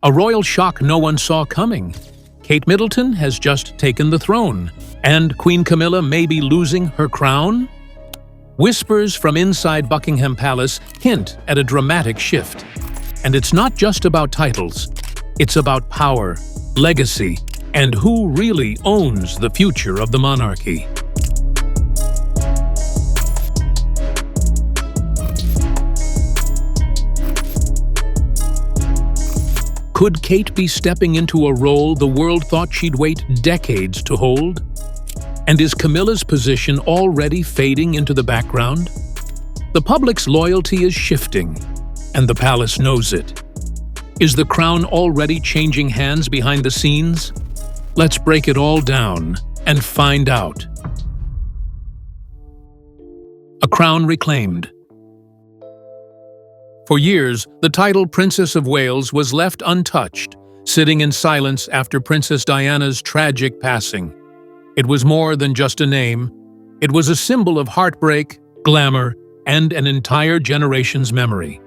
A royal shock no one saw coming. Kate Middleton has just taken the throne, and Queen Camilla may be losing her crown? Whispers from inside Buckingham Palace hint at a dramatic shift. And it's not just about titles. It's about power, legacy, and who really owns the future of the monarchy. Could Kate be stepping into a role the world thought she'd wait decades to hold? And is Camilla's position already fading into the background? The public's loyalty is shifting, and the palace knows it. Is the crown already changing hands behind the scenes? Let's break it all down and find out. A crown reclaimed. For years, the title Princess of Wales was left untouched, sitting in silence after Princess Diana's tragic passing. It was more than just a name. It was a symbol of heartbreak, glamour, and an entire generation's memory.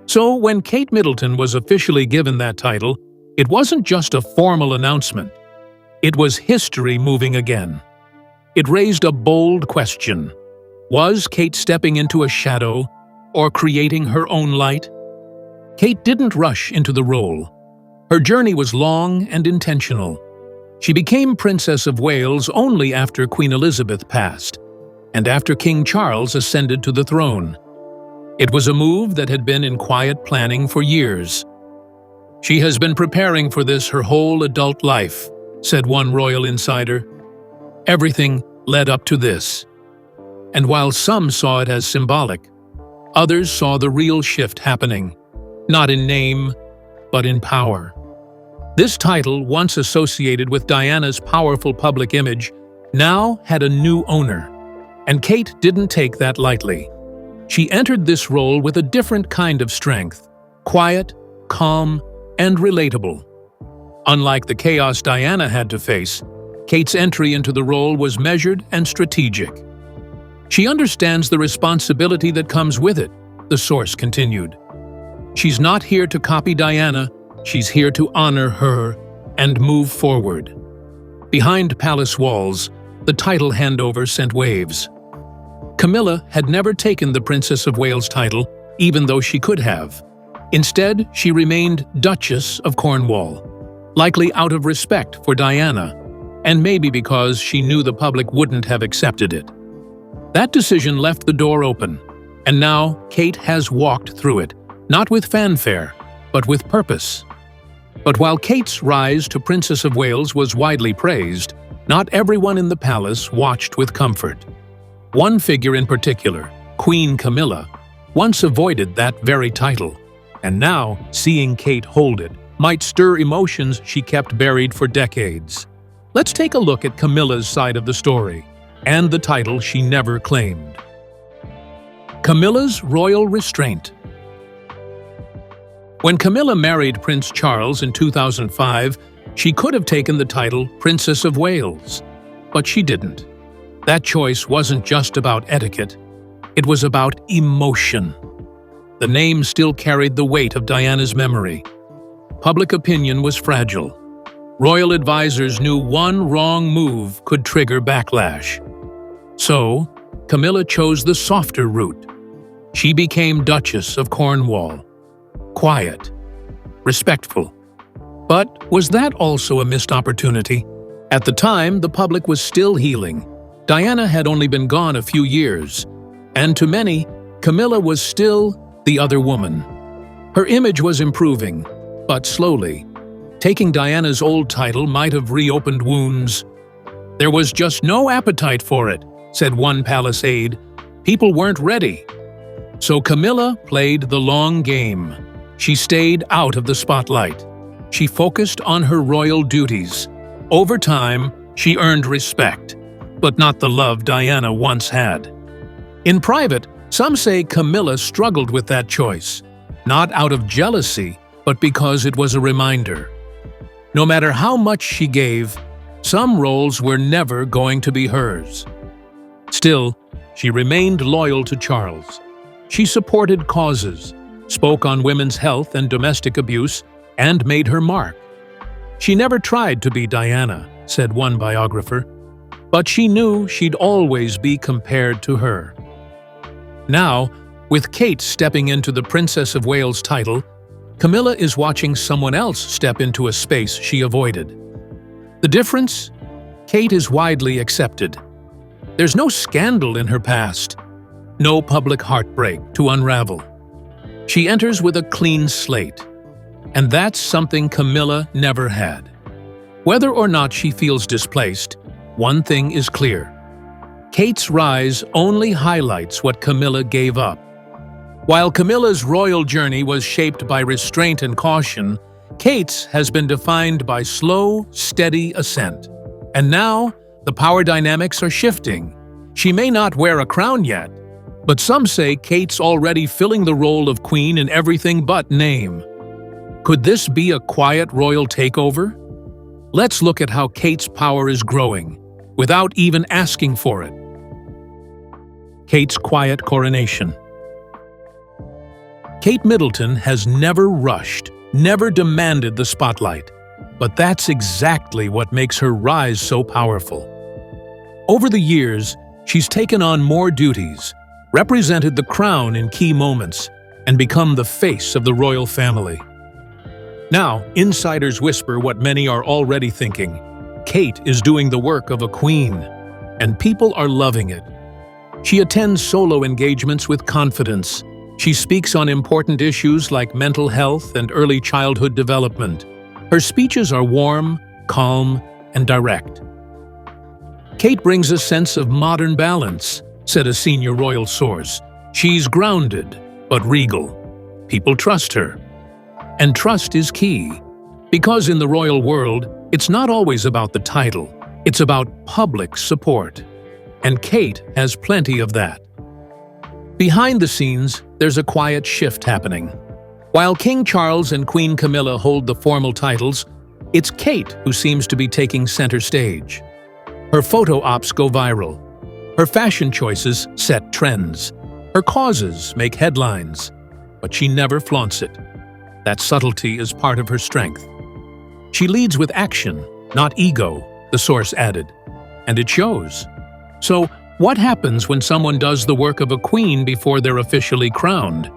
So when Kate Middleton was officially given that title, it wasn't just a formal announcement. It was history moving again. It raised a bold question. Was Kate stepping into a shadow, or creating her own light? Kate didn't rush into the role. Her journey was long and intentional. She became Princess of Wales only after Queen Elizabeth passed, and after King Charles ascended to the throne. It was a move that had been in quiet planning for years. "She has been preparing for this her whole adult life," said one royal insider. "Everything led up to this." And while some saw it as symbolic, others saw the real shift happening, not in name, but in power. This title, once associated with Diana's powerful public image, now had a new owner. And Kate didn't take that lightly. She entered this role with a different kind of strength, quiet, calm, and relatable. Unlike the chaos Diana had to face, Kate's entry into the role was measured and strategic. She understands the responsibility that comes with it, the source continued. She's not here to copy Diana, she's here to honor her and move forward. Behind palace walls, the title handover sent waves. Camilla had never taken the Princess of Wales title, even though she could have. Instead, she remained Duchess of Cornwall, likely out of respect for Diana, and maybe because she knew the public wouldn't have accepted it. That decision left the door open, and now Kate has walked through it, not with fanfare, but with purpose. But while Kate's rise to Princess of Wales was widely praised, not everyone in the palace watched with comfort. One figure in particular, Queen Camilla, once avoided that very title, and now seeing Kate hold it might stir emotions she kept buried for decades. Let's take a look at Camilla's side of the story, and the title she never claimed. Camilla's royal restraint. When Camilla married Prince Charles in 2005, she could have taken the title Princess of Wales, but she didn't. That choice wasn't just about etiquette, it was about emotion. The name still carried the weight of Diana's memory. Public opinion was fragile. Royal advisors knew one wrong move could trigger backlash. So, Camilla chose the softer route. She became Duchess of Cornwall. Quiet, respectful. But was that also a missed opportunity? At the time, the public was still healing. Diana had only been gone a few years, and to many, Camilla was still the other woman. Her image was improving, but slowly. Taking Diana's old title might have reopened wounds. "There was just no appetite for it," said one palace aide. "People weren't ready." So Camilla played the long game. She stayed out of the spotlight. She focused on her royal duties. Over time, she earned respect, but not the love Diana once had. In private, some say Camilla struggled with that choice, not out of jealousy, but because it was a reminder. No matter how much she gave, some roles were never going to be hers. Still, she remained loyal to Charles. She supported causes, spoke on women's health and domestic abuse, and made her mark. She never tried to be Diana, said one biographer, but she knew she'd always be compared to her. Now, with Kate stepping into the Princess of Wales title, Camilla is watching someone else step into a space she avoided. The difference? Kate is widely accepted. There's no scandal in her past, no public heartbreak to unravel. She enters with a clean slate, and that's something Camilla never had. Whether or not she feels displaced, one thing is clear. Kate's rise only highlights what Camilla gave up. While Camilla's royal journey was shaped by restraint and caution, Kate's has been defined by slow, steady ascent. And now, the power dynamics are shifting. She may not wear a crown yet, but some say Kate's already filling the role of queen in everything but name. Could this be a quiet royal takeover? Let's look at how Kate's power is growing, without even asking for it. Kate's quiet coronation. Kate Middleton has never rushed, never demanded the spotlight, but that's exactly what makes her rise so powerful. Over the years, she's taken on more duties, represented the crown in key moments, and become the face of the royal family. Now, insiders whisper what many are already thinking. Kate is doing the work of a queen, and people are loving it. She attends solo engagements with confidence. She speaks on important issues like mental health and early childhood development. Her speeches are warm, calm, and direct. Kate brings a sense of modern balance, said a senior royal source. She's grounded, but regal. People trust her. And trust is key, because in the royal world, it's not always about the title, it's about public support. And Kate has plenty of that. Behind the scenes, there's a quiet shift happening. While King Charles and Queen Camilla hold the formal titles, it's Kate who seems to be taking center stage. Her photo ops go viral. Her fashion choices set trends. Her causes make headlines, but she never flaunts it. That subtlety is part of her strength. She leads with action, not ego, the source added, and it shows. So, what happens when someone does the work of a queen before they're officially crowned?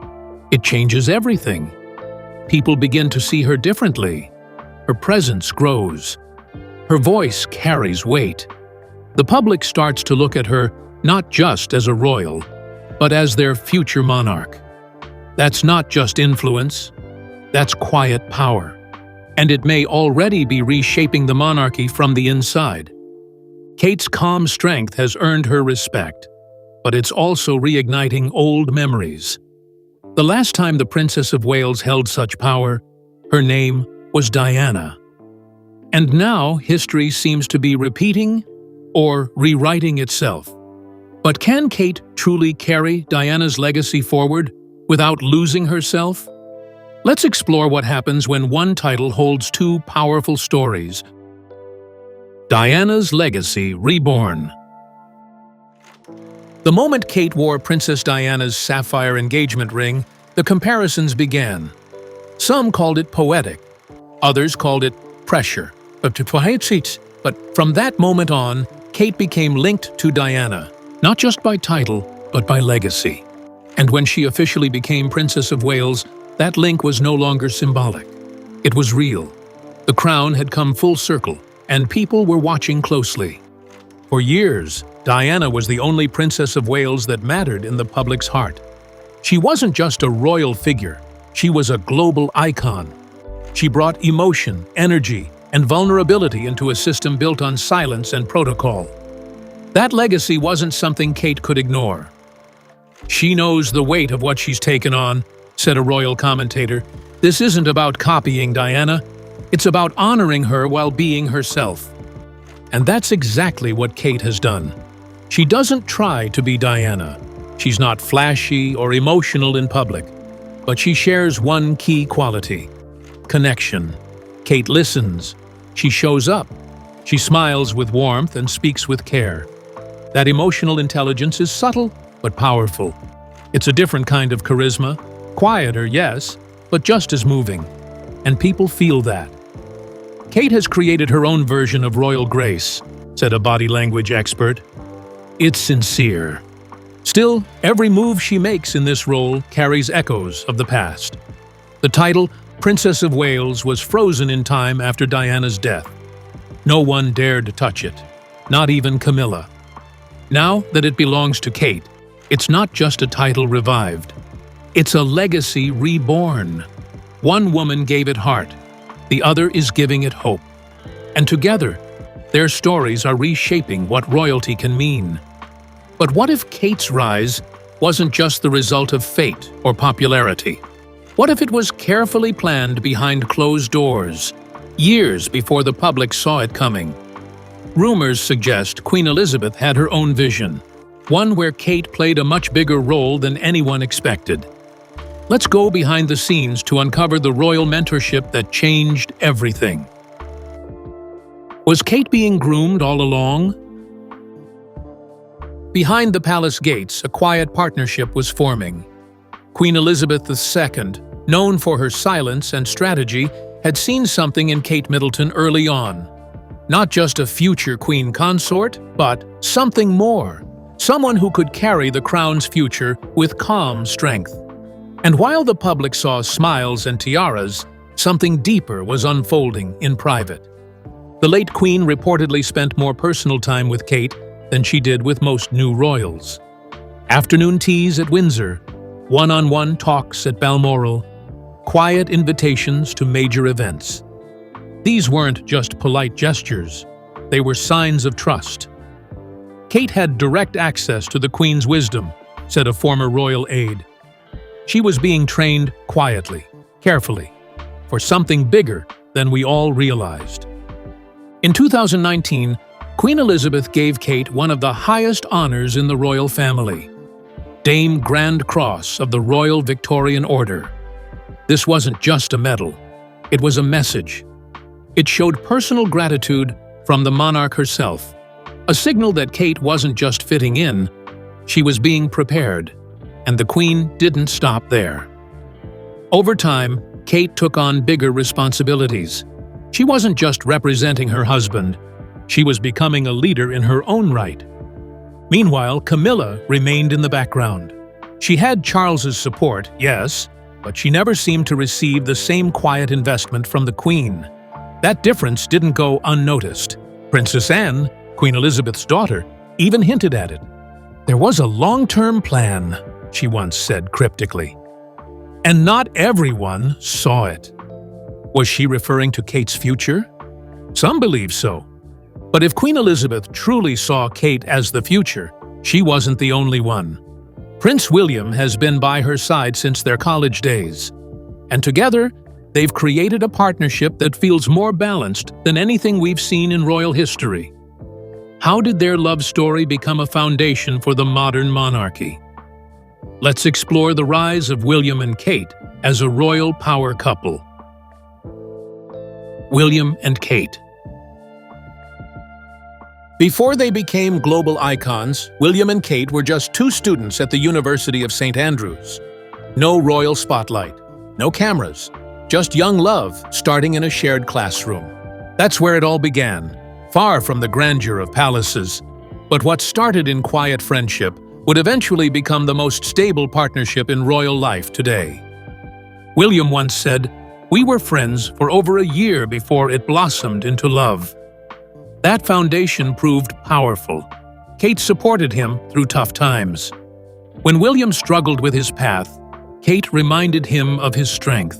It changes everything. People begin to see her differently. Her presence grows. Her voice carries weight. The public starts to look at her not just as a royal, but as their future monarch. That's not just influence, that's quiet power. And it may already be reshaping the monarchy from the inside. Kate's calm strength has earned her respect, but it's also reigniting old memories. The last time the Princess of Wales held such power, her name was Diana. And now history seems to be repeating or rewriting itself. But can Kate truly carry Diana's legacy forward without losing herself? Let's explore what happens when one title holds two powerful stories. Diana's legacy reborn. The moment Kate wore Princess Diana's sapphire engagement ring, the comparisons began. Some called it poetic, others called it pressure. But from that moment on, Kate became linked to Diana, not just by title, but by legacy. And when she officially became Princess of Wales, that link was no longer symbolic. It was real. The crown had come full circle, and people were watching closely. For years, Diana was the only Princess of Wales that mattered in the public's heart. She wasn't just a royal figure, she was a global icon. She brought emotion, energy, and vulnerability into a system built on silence and protocol. That legacy wasn't something Kate could ignore. "She knows the weight of what she's taken on," said a royal commentator. "This isn't about copying Diana, it's about honoring her while being herself." And that's exactly what Kate has done. She doesn't try to be Diana. She's not flashy or emotional in public, but she shares one key quality: connection. Kate listens. She shows up. She smiles with warmth and speaks with care. That emotional intelligence is subtle but powerful. It's a different kind of charisma, quieter, yes, but just as moving. and people feel that. Kate has created her own version of royal grace, said a body language expert. It's sincere. Still, every move she makes in this role carries echoes of the past. The title, Princess of Wales, was frozen in time after Diana's death. No one dared to touch it, not even Camilla. Now that it belongs to Kate, it's not just a title revived. It's a legacy reborn. One woman gave it heart, the other is giving it hope. And together, their stories are reshaping what royalty can mean. But what if Kate's rise wasn't just the result of fate or popularity? What if it was carefully planned behind closed doors, years before the public saw it coming? Rumors suggest Queen Elizabeth had her own vision, one where Kate played a much bigger role than anyone expected. Let's go behind the scenes to uncover the royal mentorship that changed everything. Was Kate being groomed all along? Behind the palace gates, a quiet partnership was forming. Queen Elizabeth II, known for her silence and strategy, had seen something in Kate Middleton early on. Not just a future queen consort, but something more. Someone who could carry the crown's future with calm strength. And while the public saw smiles and tiaras, something deeper was unfolding in private. The late queen reportedly spent more personal time with Kate than she did with most new royals. Afternoon teas at Windsor, one-on-one talks at Balmoral, quiet invitations to major events. These weren't just polite gestures, they were signs of trust. Kate had direct access to the Queen's wisdom, said a former royal aide. She was being trained quietly, carefully, for something bigger than we all realized. In 2019, Queen Elizabeth gave Kate one of the highest honors in the royal family, Dame Grand Cross of the Royal Victorian Order. This wasn't just a medal, it was a message. It showed personal gratitude from the monarch herself, a signal that Kate wasn't just fitting in, she was being prepared, and the Queen didn't stop there. Over time, Kate took on bigger responsibilities. She wasn't just representing her husband, she was becoming a leader in her own right. Meanwhile, Camilla remained in the background. She had Charles's support, yes, but she never seemed to receive the same quiet investment from the Queen. That difference didn't go unnoticed. Princess Anne, Queen Elizabeth's daughter, even hinted at it. There was a long-term plan, she once said cryptically. And not everyone saw it. Was she referring to Kate's future? Some believe so. But if Queen Elizabeth truly saw Kate as the future, she wasn't the only one. Prince William has been by her side since their college days. And together, they've created a partnership that feels more balanced than anything we've seen in royal history. How did their love story become a foundation for the modern monarchy? Let's explore the rise of William and Kate as a royal power couple. William and Kate. Before they became global icons, William and Kate were just two students at the University of St. Andrews. No royal spotlight, no cameras, just young love starting in a shared classroom. That's where it all began, far from the grandeur of palaces. But what started in quiet friendship would eventually become the most stable partnership in royal life today. William once said, "We were friends for over a year before it blossomed into love." That foundation proved powerful. Kate supported him through tough times. When William struggled with his path, Kate reminded him of his strength.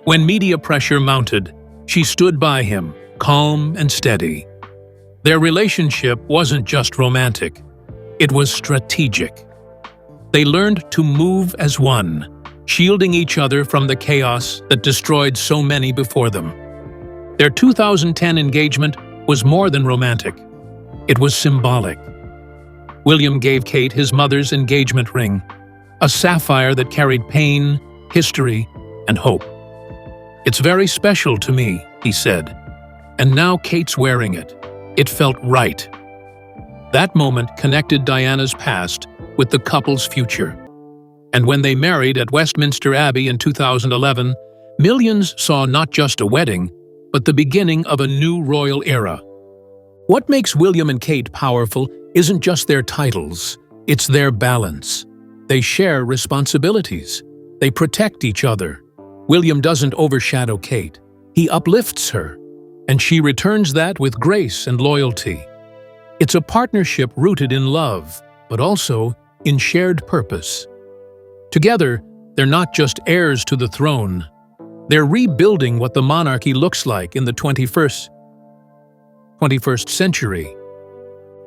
When media pressure mounted, she stood by him, calm and steady. Their relationship wasn't just romantic, it was strategic. They learned to move as one, shielding each other from the chaos that destroyed so many before them. Their 2010 engagement was more than romantic. It was symbolic. William gave Kate his mother's engagement ring, a sapphire that carried pain, history, and hope. "It's very special to me," he said, "and now Kate's wearing it. It felt right." That moment connected Diana's past with the couple's future. And when they married at Westminster Abbey in 2011, Millions saw not just a wedding, but the beginning of a new royal era. What makes William and Kate powerful isn't just their titles, it's their balance. They share responsibilities. They protect each other. William doesn't overshadow Kate. He uplifts her, and she returns that with grace and loyalty. It's a partnership rooted in love, but also in shared purpose. Together, they're not just heirs to the throne. They're rebuilding what the monarchy looks like in the 21st century.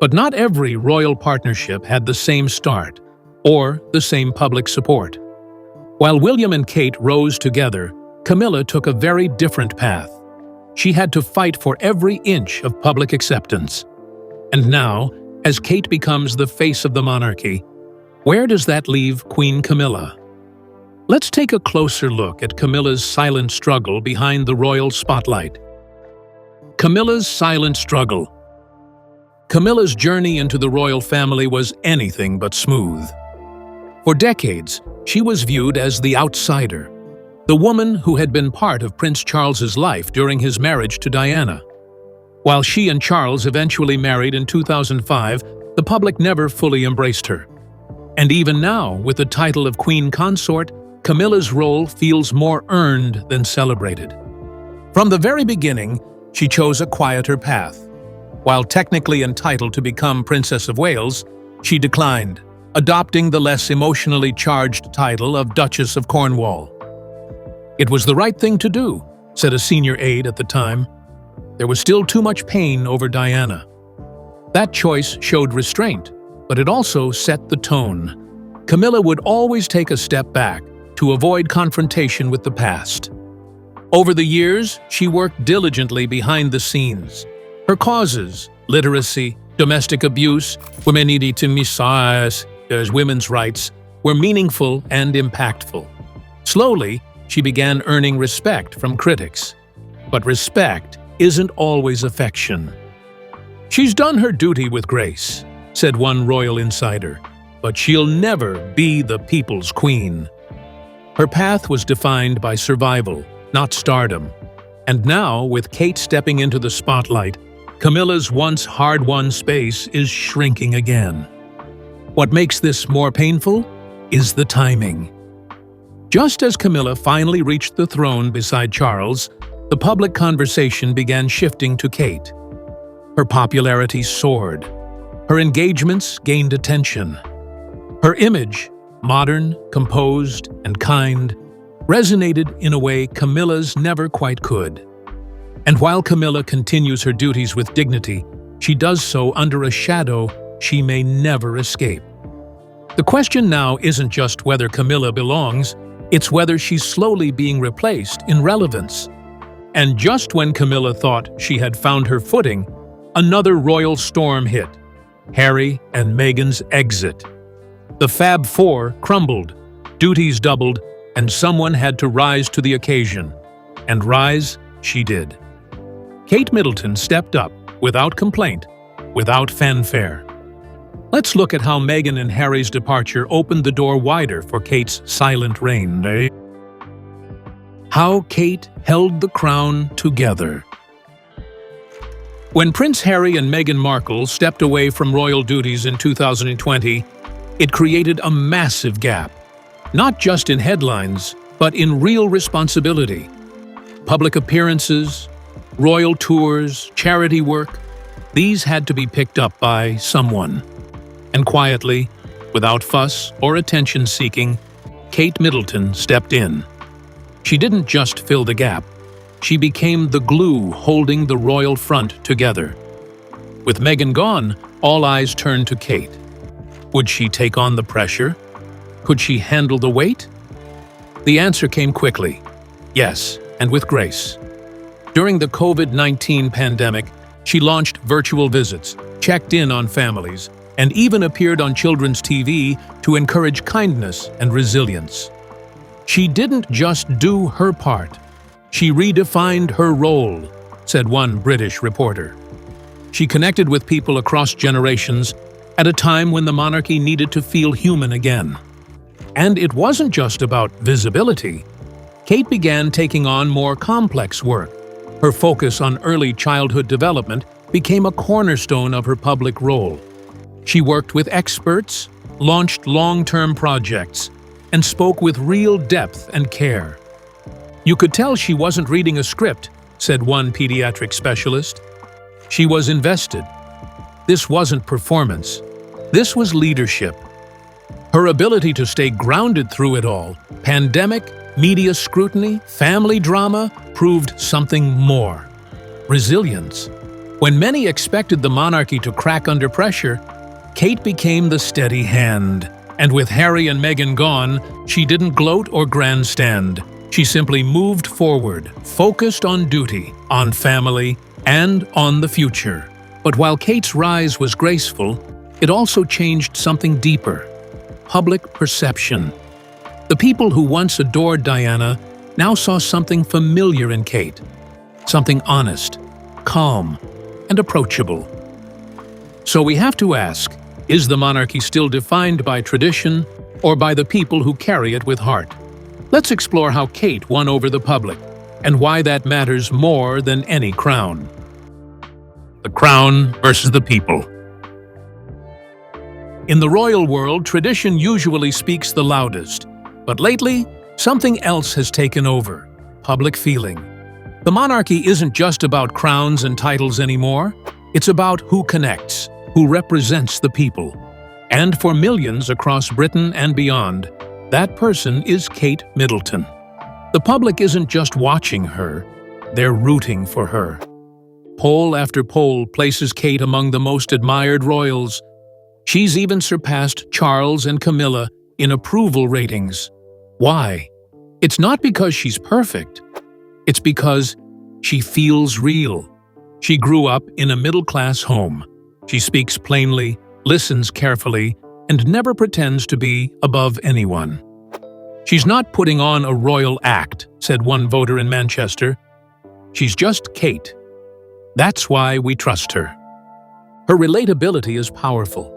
But not every royal partnership had the same start or the same public support. While William and Kate rose together, Camilla took a very different path. She had to fight for every inch of public acceptance. And now, as Kate becomes the face of the monarchy, where does that leave Queen Camilla? Let's take a closer look at Camilla's silent struggle behind the royal spotlight. Camilla's silent struggle. Camilla's journey into the royal family was anything but smooth. For decades, she was viewed as the outsider, the woman who had been part of Prince Charles's life during his marriage to Diana. While she and Charles eventually married in 2005, the public never fully embraced her. And even now, with the title of Queen Consort, Camilla's role feels more earned than celebrated. From the very beginning, she chose a quieter path. While technically entitled to become Princess of Wales, she declined, adopting the less emotionally charged title of Duchess of Cornwall. It was the right thing to do, said a senior aide at the time. There was still too much pain over Diana. That choice showed restraint, but it also set the tone. Camilla would always take a step back to avoid confrontation with the past. Over the years, she worked diligently behind the scenes. Her causes, literacy, domestic abuse, women's rights, were meaningful and impactful. Slowly, she began earning respect from critics. But respect isn't always affection. She's done her duty with grace, said one royal insider, but she'll never be the people's queen. Her path was defined by survival, not stardom. And now, with Kate stepping into the spotlight, Camilla's once hard-won space is shrinking again. What makes this more painful is the timing. Just as Camilla finally reached the throne beside Charles, the public conversation began shifting to Kate. Her popularity soared. Her engagements gained attention. Her image, modern, composed, and kind, resonated in a way Camilla's never quite could. And while Camilla continues her duties with dignity, she does so under a shadow she may never escape. The question now isn't just whether Camilla belongs, it's whether she's slowly being replaced in relevance. And just when Camilla thought she had found her footing, another royal storm hit: Harry and Meghan's exit. The Fab Four crumbled, duties doubled, and someone had to rise to the occasion. And rise she did. Kate Middleton stepped up, without complaint, without fanfare. Let's look at how Meghan and Harry's departure opened the door wider for Kate's silent reign. How Kate held the crown together. When Prince Harry and Meghan Markle stepped away from royal duties in 2020, it created a massive gap, not just in headlines, but in real responsibility. Public appearances, royal tours, charity work, these had to be picked up by someone. And quietly, without fuss or attention-seeking, Kate Middleton stepped in. She didn't just fill the gap, she became the glue holding the royal front together. With Meghan gone, all eyes turned to Kate. Would she take on the pressure? Could she handle the weight? The answer came quickly. Yes, and with grace. During the COVID-19 pandemic, she launched virtual visits, checked in on families, and even appeared on children's TV to encourage kindness and resilience. She didn't just do her part. She redefined her role, said one British reporter. She connected with people across generations at a time when the monarchy needed to feel human again. And it wasn't just about visibility. Kate began taking on more complex work. Her focus on early childhood development became a cornerstone of her public role. She worked with experts, launched long-term projects, and spoke with real depth and care. "You could tell she wasn't reading a script," said one pediatric specialist. She was invested. This wasn't performance. This was leadership. Her ability to stay grounded through it all, pandemic, media scrutiny, family drama, proved something more: resilience. When many expected the monarchy to crack under pressure, Kate became the steady hand. And with Harry and Meghan gone, she didn't gloat or grandstand. She simply moved forward, focused on duty, on family, and on the future. But while Kate's rise was graceful, it also changed something deeper: public perception. The people who once adored Diana now saw something familiar in Kate, something honest, calm, and approachable. So we have to ask, is the monarchy still defined by tradition or by the people who carry it with heart? Let's explore how Kate won over the public and why that matters more than any crown. The crown versus the people. In the royal world, tradition usually speaks the loudest, but lately, something else has taken over: public feeling. The monarchy isn't just about crowns and titles anymore. It's about who connects, who represents the people. And for millions across Britain and beyond, that person is Kate Middleton. The public isn't just watching her, they're rooting for her. Poll after poll places Kate among the most admired royals. She's even surpassed Charles and Camilla in approval ratings. Why? It's not because she's perfect. It's because she feels real. She grew up in a middle-class home. She speaks plainly, listens carefully, and never pretends to be above anyone. "She's not putting on a royal act," said one voter in Manchester. "She's just Kate." That's why we trust her. Her relatability is powerful.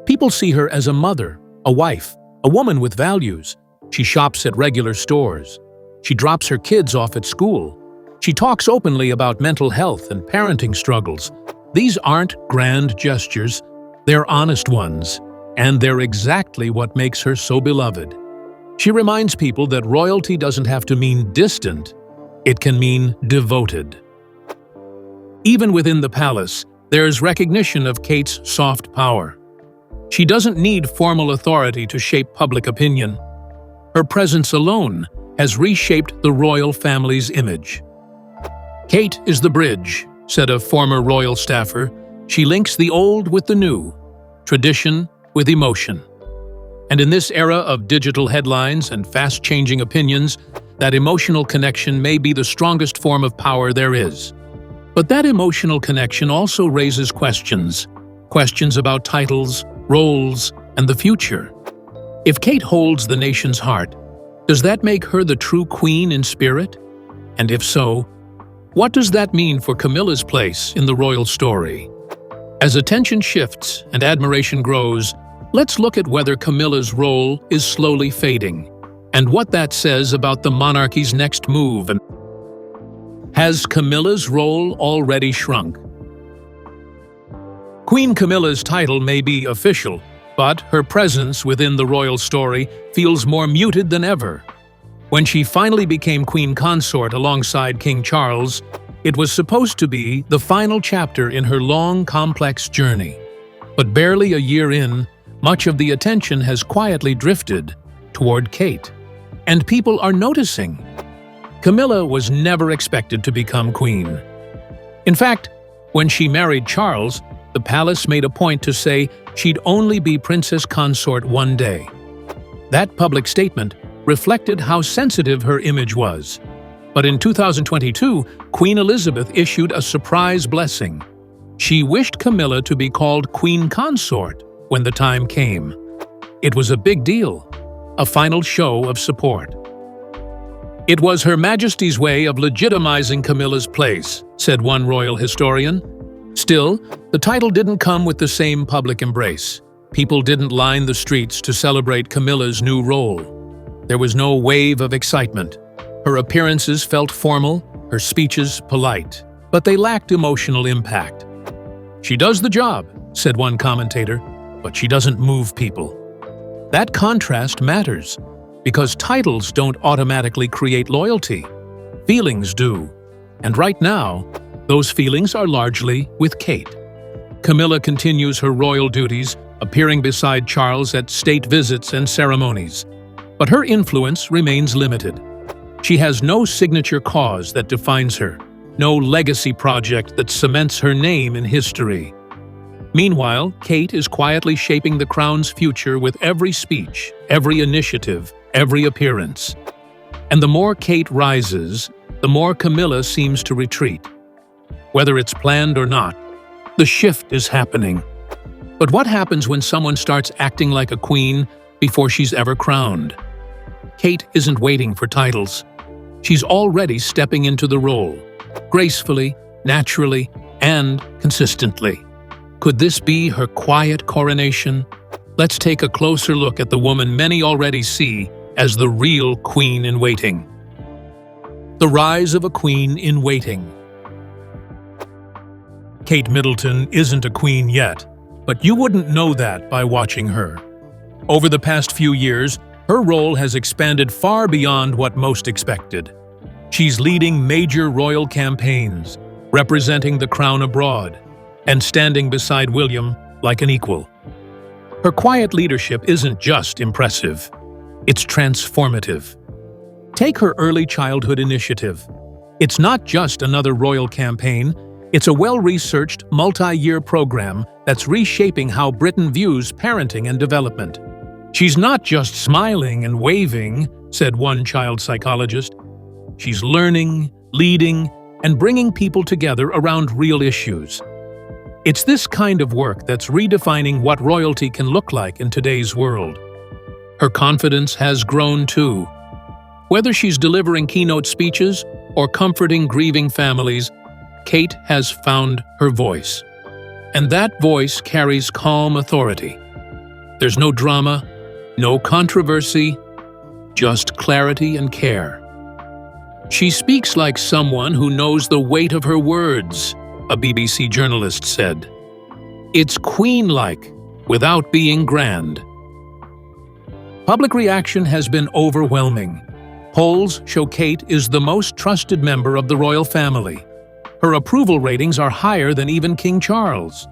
People see her as a mother, a wife, a woman with values. She shops at regular stores. She drops her kids off at school. She talks openly about mental health and parenting struggles. These aren't grand gestures, they're honest ones, and they're exactly what makes her so beloved. She reminds people that royalty doesn't have to mean distant, it can mean devoted. Even within the palace, there's recognition of Kate's soft power. She doesn't need formal authority to shape public opinion. Her presence alone has reshaped the royal family's image. "Kate is the bridge," said a former royal staffer. "She links the old with the new, tradition with emotion." And in this era of digital headlines and fast-changing opinions, that emotional connection may be the strongest form of power there is. But that emotional connection also raises questions. Questions about titles, roles, and the future. If Kate holds the nation's heart, does that make her the true queen in spirit? And if so, what does that mean for Camilla's place in the royal story? As attention shifts and admiration grows, let's look at whether Camilla's role is slowly fading, and what that says about the monarchy's next move. And has Camilla's role already shrunk? Queen Camilla's title may be official, but her presence within the royal story feels more muted than ever. When she finally became Queen Consort alongside King Charles, it was supposed to be the final chapter in her long, complex journey. But barely a year in, much of the attention has quietly drifted toward Kate. And people are noticing. Camilla was never expected to become queen. In fact, when she married Charles, the palace made a point to say she'd only be Princess Consort one day. That public statement reflected how sensitive her image was. But in 2022, Queen Elizabeth issued a surprise blessing. She wished Camilla to be called Queen Consort when the time came. It was a big deal, a final show of support. "It was Her Majesty's way of legitimizing Camilla's place," said one royal historian. Still, the title didn't come with the same public embrace. People didn't line the streets to celebrate Camilla's new role. There was no wave of excitement. Her appearances felt formal, her speeches polite, but they lacked emotional impact. "She does the job," said one commentator, "but she doesn't move people." That contrast matters, because titles don't automatically create loyalty. Feelings do. And right now, those feelings are largely with Kate. Camilla continues her royal duties, appearing beside Charles at state visits and ceremonies. But her influence remains limited. She has no signature cause that defines her, no legacy project that cements her name in history. Meanwhile, Kate is quietly shaping the crown's future with every speech, every initiative, every appearance. And the more Kate rises, the more Camilla seems to retreat. Whether it's planned or not, the shift is happening. But what happens when someone starts acting like a queen before she's ever crowned? Kate isn't waiting for titles. She's already stepping into the role, gracefully, naturally, and consistently. Could this be her quiet coronation? Let's take a closer look at the woman many already see as the real queen in waiting. The rise of a queen in waiting. Kate Middleton isn't a queen yet, but you wouldn't know that by watching her. Over the past few years, her role has expanded far beyond what most expected. She's leading major royal campaigns, representing the crown abroad, and standing beside William like an equal. Her quiet leadership isn't just impressive, it's transformative. Take her early childhood initiative. It's not just another royal campaign, it's a well-researched, multi-year program that's reshaping how Britain views parenting and development. "She's not just smiling and waving," said one child psychologist. "She's learning, leading, and bringing people together around real issues." It's this kind of work that's redefining what royalty can look like in today's world. Her confidence has grown too. Whether she's delivering keynote speeches or comforting grieving families, Kate has found her voice. And that voice carries calm authority. There's no drama, no controversy, just clarity and care. She speaks like someone who knows the weight of her words, a BBC journalist said. It's queen-like, without being grand. Public reaction has been overwhelming. Polls show Kate is the most trusted member of the royal family. Her approval ratings are higher than even King Charles.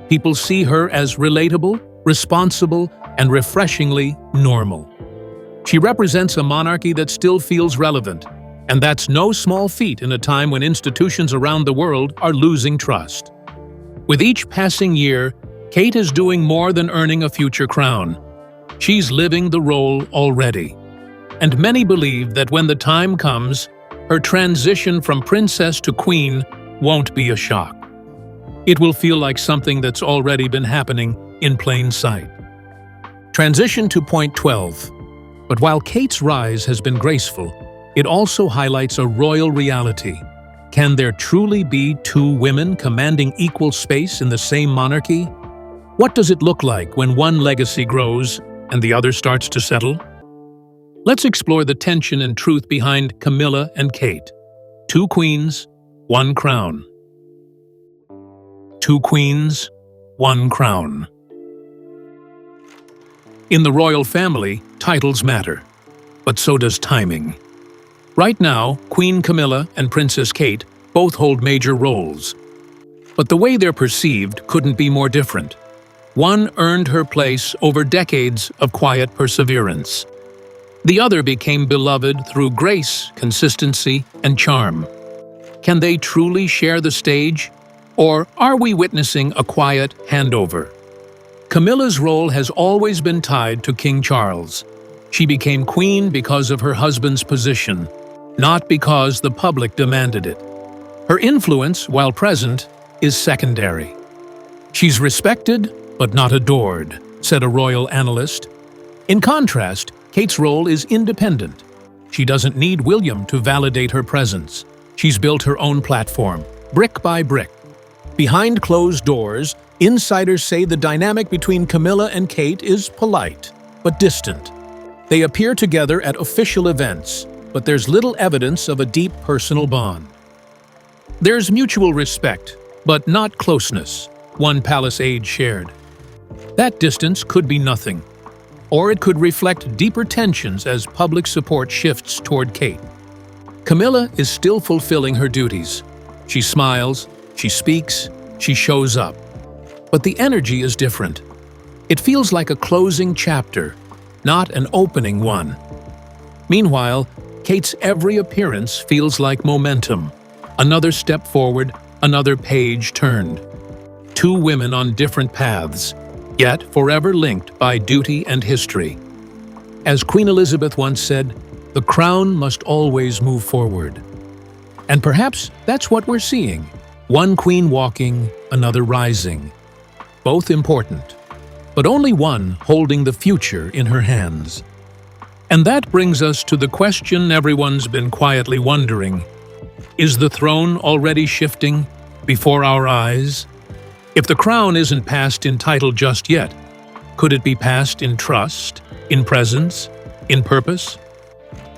People see her as relatable, responsible, and refreshingly normal. She represents a monarchy that still feels relevant, and that's no small feat in a time when institutions around the world are losing trust. With each passing year, Kate is doing more than earning a future crown. She's living the role already. And many believe that when the time comes, her transition from princess to queen won't be a shock. It will feel like something that's already been happening in plain sight. Transition to point 12. But while Kate's rise has been graceful, it also highlights a royal reality. Can there truly be two women commanding equal space in the same monarchy? What does it look like when one legacy grows and the other starts to settle? Let's explore the tension and truth behind Camilla and Kate. Two queens, one crown. Two queens, one crown. In the royal family, titles matter, but so does timing. Right now, Queen Camilla and Princess Kate both hold major roles. But the way they're perceived couldn't be more different. One earned her place over decades of quiet perseverance. The other became beloved through grace, consistency, and charm. Can they truly share the stage? Or are we witnessing a quiet handover? Camilla's role has always been tied to King Charles. She became queen because of her husband's position, not because the public demanded it. Her influence, while present, is secondary. She's respected, but not adored, said a royal analyst. In contrast, Kate's role is independent. She doesn't need William to validate her presence. She's built her own platform, brick by brick. Behind closed doors, insiders say the dynamic between Camilla and Kate is polite, but distant. They appear together at official events, but there's little evidence of a deep personal bond. There's mutual respect, but not closeness, one palace aide shared. That distance could be nothing, or it could reflect deeper tensions as public support shifts toward Kate. Camilla is still fulfilling her duties. She smiles, she speaks, she shows up. But the energy is different. It feels like a closing chapter, not an opening one. Meanwhile, Kate's every appearance feels like momentum. Another step forward, another page turned. Two women on different paths, yet forever linked by duty and history. As Queen Elizabeth once said, "The crown must always move forward." And perhaps that's what we're seeing. One queen walking, another rising. Both important, but only one holding the future in her hands. And that brings us to the question everyone's been quietly wondering. Is the throne already shifting before our eyes? If the crown isn't passed in title just yet, could it be passed in trust, in presence, in purpose?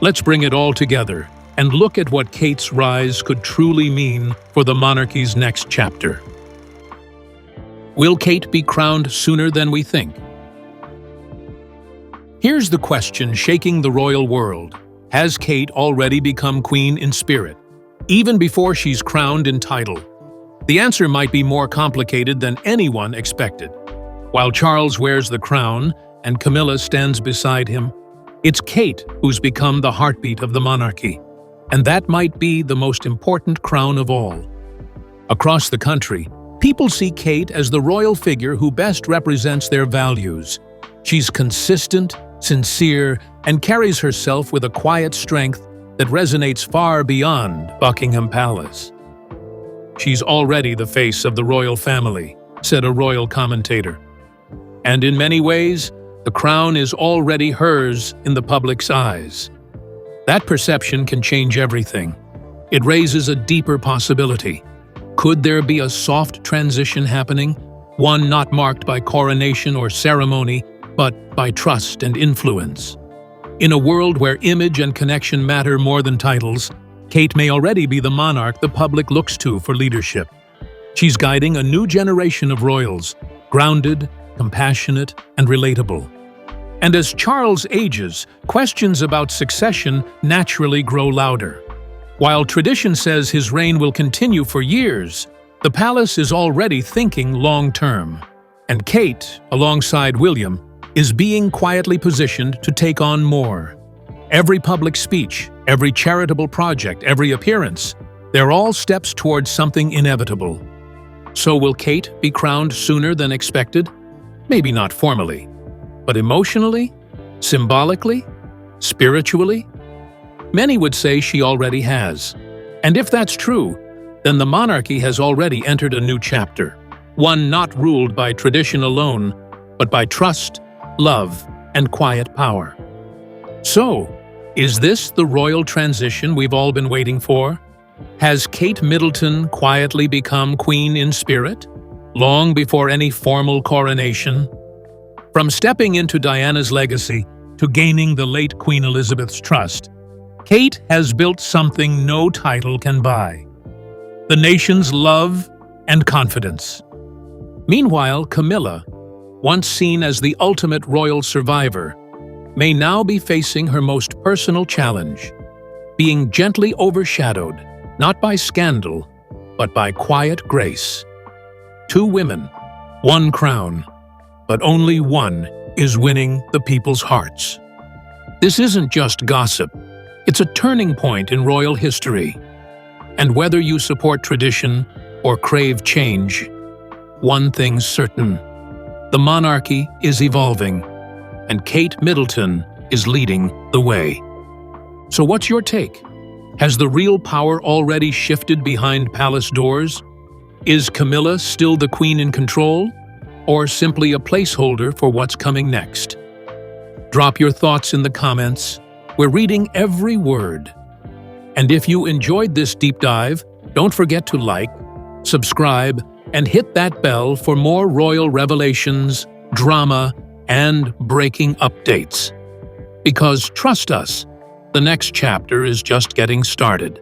Let's bring it all together and look at what Kate's rise could truly mean for the monarchy's next chapter. Will Kate be crowned sooner than we think? Here's the question shaking the royal world. Has Kate already become queen in spirit, even before she's crowned in title? The answer might be more complicated than anyone expected. While Charles wears the crown and Camilla stands beside him, it's Kate who's become the heartbeat of the monarchy. And that might be the most important crown of all. Across the country, people see Kate as the royal figure who best represents their values. She's consistent, sincere, and carries herself with a quiet strength that resonates far beyond Buckingham Palace. "She's already the face of the royal family," said a royal commentator. And in many ways, the crown is already hers in the public's eyes. That perception can change everything. It raises a deeper possibility. Could there be a soft transition happening, one not marked by coronation or ceremony, but by trust and influence? In a world where image and connection matter more than titles, Kate may already be the monarch the public looks to for leadership. She's guiding a new generation of royals, grounded, compassionate, and relatable. And as Charles ages, questions about succession naturally grow louder. While tradition says his reign will continue for years, the palace is already thinking long-term. And Kate, alongside William, is being quietly positioned to take on more. Every public speech, every charitable project, every appearance, they're all steps towards something inevitable. So will Kate be crowned sooner than expected? Maybe not formally, but emotionally, symbolically, spiritually? Many would say she already has. And if that's true, then the monarchy has already entered a new chapter, one not ruled by tradition alone, but by trust, love, and quiet power. So, is this the royal transition we've all been waiting for? Has Kate Middleton quietly become queen in spirit, long before any formal coronation? From stepping into Diana's legacy to gaining the late Queen Elizabeth's trust, Kate has built something no title can buy: the nation's love and confidence. Meanwhile, Camilla, once seen as the ultimate royal survivor, may now be facing her most personal challenge, being gently overshadowed, not by scandal, but by quiet grace. Two women, one crown, but only one is winning the people's hearts. This isn't just gossip, it's a turning point in royal history. And whether you support tradition or crave change, one thing's certain: the monarchy is evolving, and Kate Middleton is leading the way. So what's your take? Has the real power already shifted behind palace doors? Is Camilla still the queen in control, or simply a placeholder for what's coming next? Drop your thoughts in the comments. We're reading every word. And if you enjoyed this deep dive, don't forget to like, subscribe, and hit that bell for more royal revelations, drama, and breaking updates. Because trust us, The next chapter is just getting started.